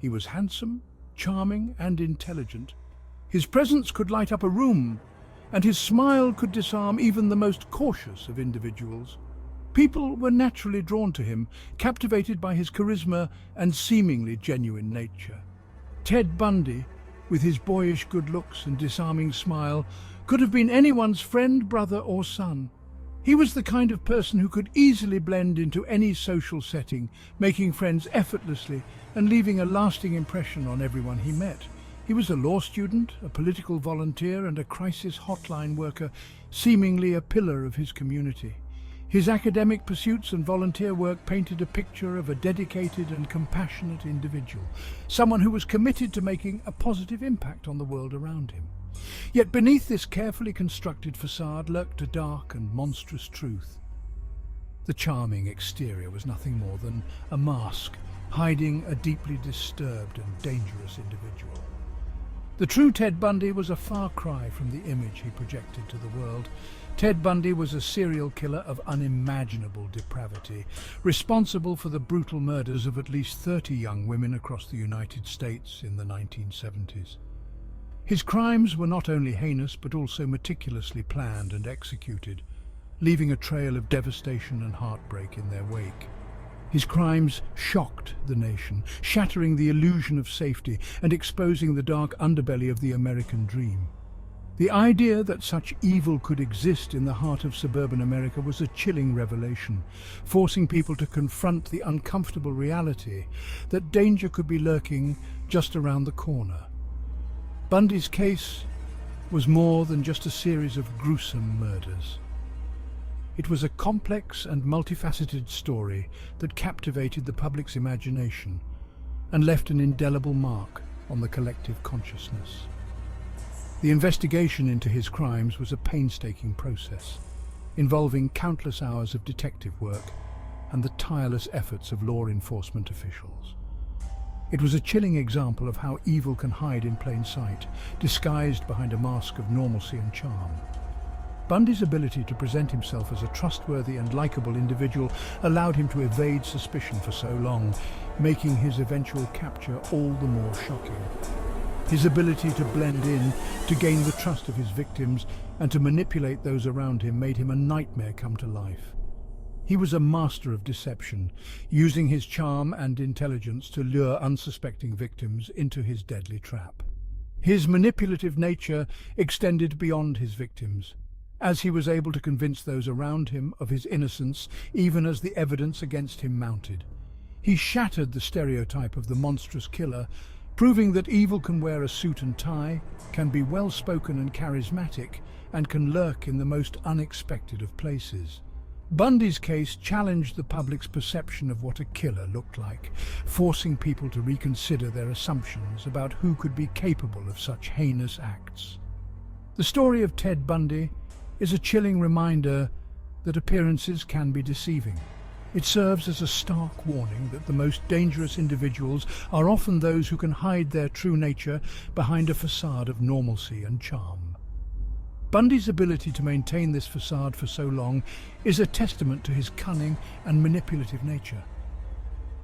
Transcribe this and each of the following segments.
He was handsome, charming, and intelligent. His presence could light up a room, and his smile could disarm even the most cautious of individuals. People were naturally drawn to him, captivated by his charisma and seemingly genuine nature. Ted Bundy, with his boyish good looks and disarming smile, could have been anyone's friend, brother, or son. He was the kind of person who could easily blend into any social setting, making friends effortlessly and leaving a lasting impression on everyone he met. He was a law student, a political volunteer, and a crisis hotline worker, seemingly a pillar of his community. His academic pursuits and volunteer work painted a picture of a dedicated and compassionate individual, someone who was committed to making a positive impact on the world around him. Yet beneath this carefully constructed facade lurked a dark and monstrous truth. The charming exterior was nothing more than a mask, hiding a deeply disturbed and dangerous individual. The true Ted Bundy was a far cry from the image he projected to the world. Ted Bundy was a serial killer of unimaginable depravity, responsible for the brutal murders of at least 30 young women across the United States in the 1970s. His crimes were not only heinous but also meticulously planned and executed, leaving a trail of devastation and heartbreak in their wake. His crimes shocked the nation, shattering the illusion of safety and exposing the dark underbelly of the American dream. The idea that such evil could exist in the heart of suburban America was a chilling revelation, forcing people to confront the uncomfortable reality that danger could be lurking just around the corner. Bundy's case was more than just a series of gruesome murders. It was a complex and multifaceted story that captivated the public's imagination and left an indelible mark on the collective consciousness. The investigation into his crimes was a painstaking process, involving countless hours of detective work and the tireless efforts of law enforcement officials. It was a chilling example of how evil can hide in plain sight, disguised behind a mask of normalcy and charm. Bundy's ability to present himself as a trustworthy and likable individual allowed him to evade suspicion for so long, making his eventual capture all the more shocking. His ability to blend in, to gain the trust of his victims, and to manipulate those around him made him a nightmare come to life. He was a master of deception, using his charm and intelligence to lure unsuspecting victims into his deadly trap. His manipulative nature extended beyond his victims, as he was able to convince those around him of his innocence even as the evidence against him mounted. He shattered the stereotype of the monstrous killer, proving that evil can wear a suit and tie, can be well-spoken and charismatic, and can lurk in the most unexpected of places. Bundy's case challenged the public's perception of what a killer looked like, forcing people to reconsider their assumptions about who could be capable of such heinous acts. The story of Ted Bundy is a chilling reminder that appearances can be deceiving. It serves as a stark warning that the most dangerous individuals are often those who can hide their true nature behind a facade of normalcy and charm. Bundy's ability to maintain this facade for so long is a testament to his cunning and manipulative nature.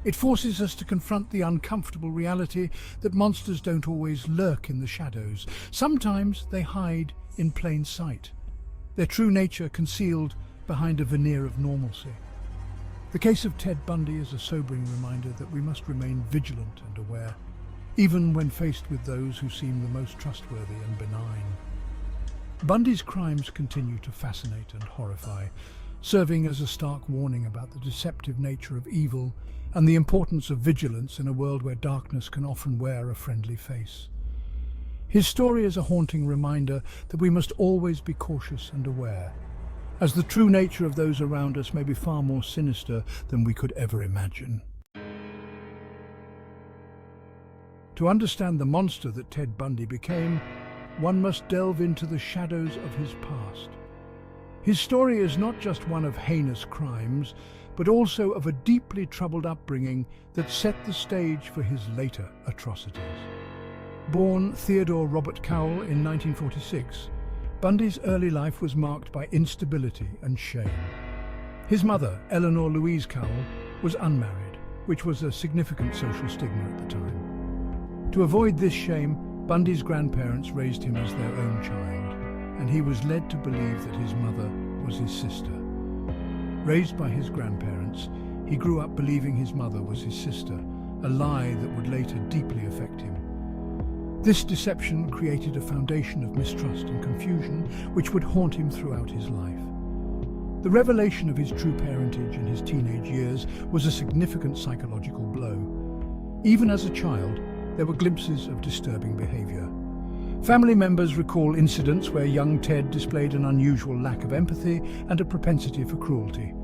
It forces us to confront the uncomfortable reality that monsters don't always lurk in the shadows. Sometimes they hide in plain sight, their true nature concealed behind a veneer of normalcy. The case of Ted Bundy is a sobering reminder that we must remain vigilant and aware, even when faced with those who seem the most trustworthy and benign. Bundy's crimes continue to fascinate and horrify, serving as a stark warning about the deceptive nature of evil and the importance of vigilance in a world where darkness can often wear a friendly face. His story is a haunting reminder that we must always be cautious and aware, as the true nature of those around us may be far more sinister than we could ever imagine. To understand the monster that Ted Bundy became, one must delve into the shadows of his past. His story is not just one of heinous crimes, but also of a deeply troubled upbringing that set the stage for his later atrocities. Born Theodore Robert Cowell in 1946, Bundy's early life was marked by instability and shame. His mother, Eleanor Louise Cowell, was unmarried, which was a significant social stigma at the time. To avoid this shame, Bundy's grandparents raised him as their own child, and he was led to believe that his mother was his sister. Raised by his grandparents, he grew up believing his mother was his sister, a lie that would later deeply affect him. This deception created a foundation of mistrust and confusion which would haunt him throughout his life. The revelation of his true parentage in his teenage years was a significant psychological blow. Even as a child, there were glimpses of disturbing behavior. Family members recall incidents where young Ted displayed an unusual lack of empathy and a propensity for cruelty.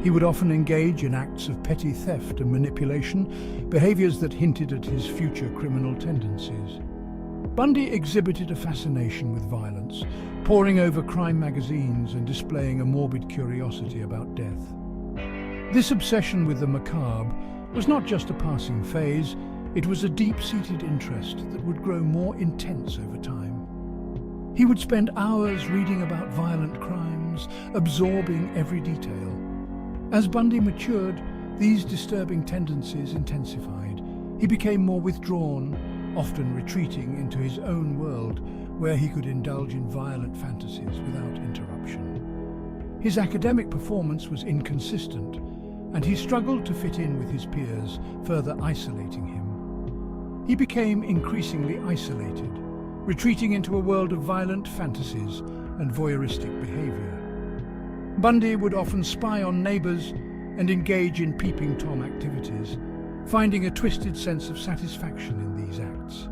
He would often engage in acts of petty theft and manipulation, behaviors that hinted at his future criminal tendencies. Bundy exhibited a fascination with violence, poring over crime magazines and displaying a morbid curiosity about death. This obsession with the macabre was not just a passing phase, it was a deep-seated interest that would grow more intense over time. He would spend hours reading about violent crimes, absorbing every detail. As Bundy matured, these disturbing tendencies intensified. He became more withdrawn, often retreating into his own world, where he could indulge in violent fantasies without interruption. His academic performance was inconsistent, and he struggled to fit in with his peers, further isolating him. He became increasingly isolated, retreating into a world of violent fantasies and voyeuristic behavior. Bundy would often spy on neighbors and engage in peeping Tom activities, finding a twisted sense of satisfaction in these acts.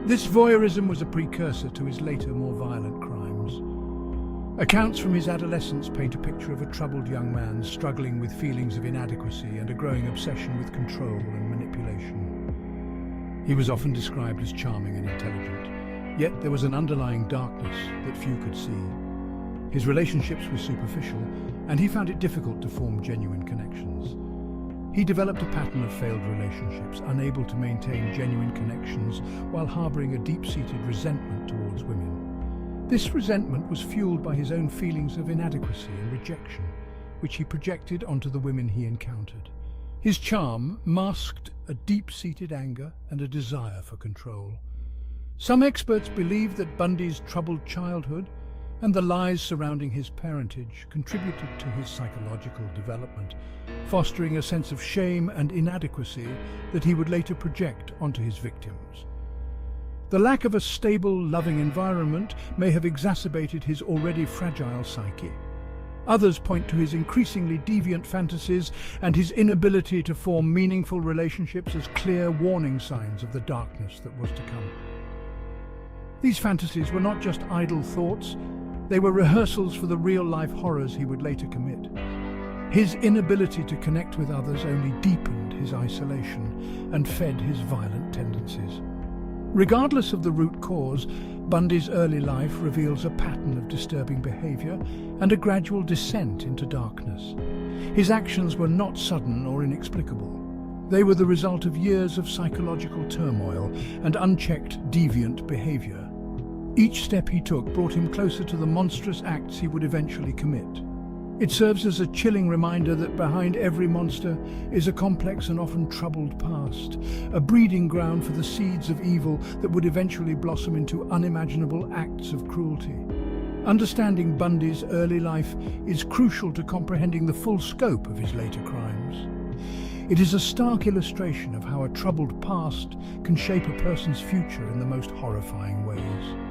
This voyeurism was a precursor to his later, more violent crimes. Accounts from his adolescence paint a picture of a troubled young man struggling with feelings of inadequacy and a growing obsession with control and manipulation. He was often described as charming and intelligent, yet there was an underlying darkness that few could see. His relationships were superficial, and he found it difficult to form genuine connections. He developed a pattern of failed relationships, unable to maintain genuine connections while harboring a deep-seated resentment towards women. This resentment was fueled by his own feelings of inadequacy and rejection, which he projected onto the women he encountered. His charm masked a deep-seated anger and a desire for control. Some experts believe that Bundy's troubled childhood and the lies surrounding his parentage contributed to his psychological development, fostering a sense of shame and inadequacy that he would later project onto his victims. The lack of a stable, loving environment may have exacerbated his already fragile psyche. Others point to his increasingly deviant fantasies and his inability to form meaningful relationships as clear warning signs of the darkness that was to come. These fantasies were not just idle thoughts, they were rehearsals for the real-life horrors he would later commit. His inability to connect with others only deepened his isolation and fed his violent tendencies. Regardless of the root cause, Bundy's early life reveals a pattern of disturbing behavior and a gradual descent into darkness. His actions were not sudden or inexplicable. They were the result of years of psychological turmoil and unchecked deviant behavior. Each step he took brought him closer to the monstrous acts he would eventually commit. It serves as a chilling reminder that behind every monster is a complex and often troubled past, a breeding ground for the seeds of evil that would eventually blossom into unimaginable acts of cruelty. Understanding Bundy's early life is crucial to comprehending the full scope of his later crimes. It is a stark illustration of how a troubled past can shape a person's future in the most horrifying ways.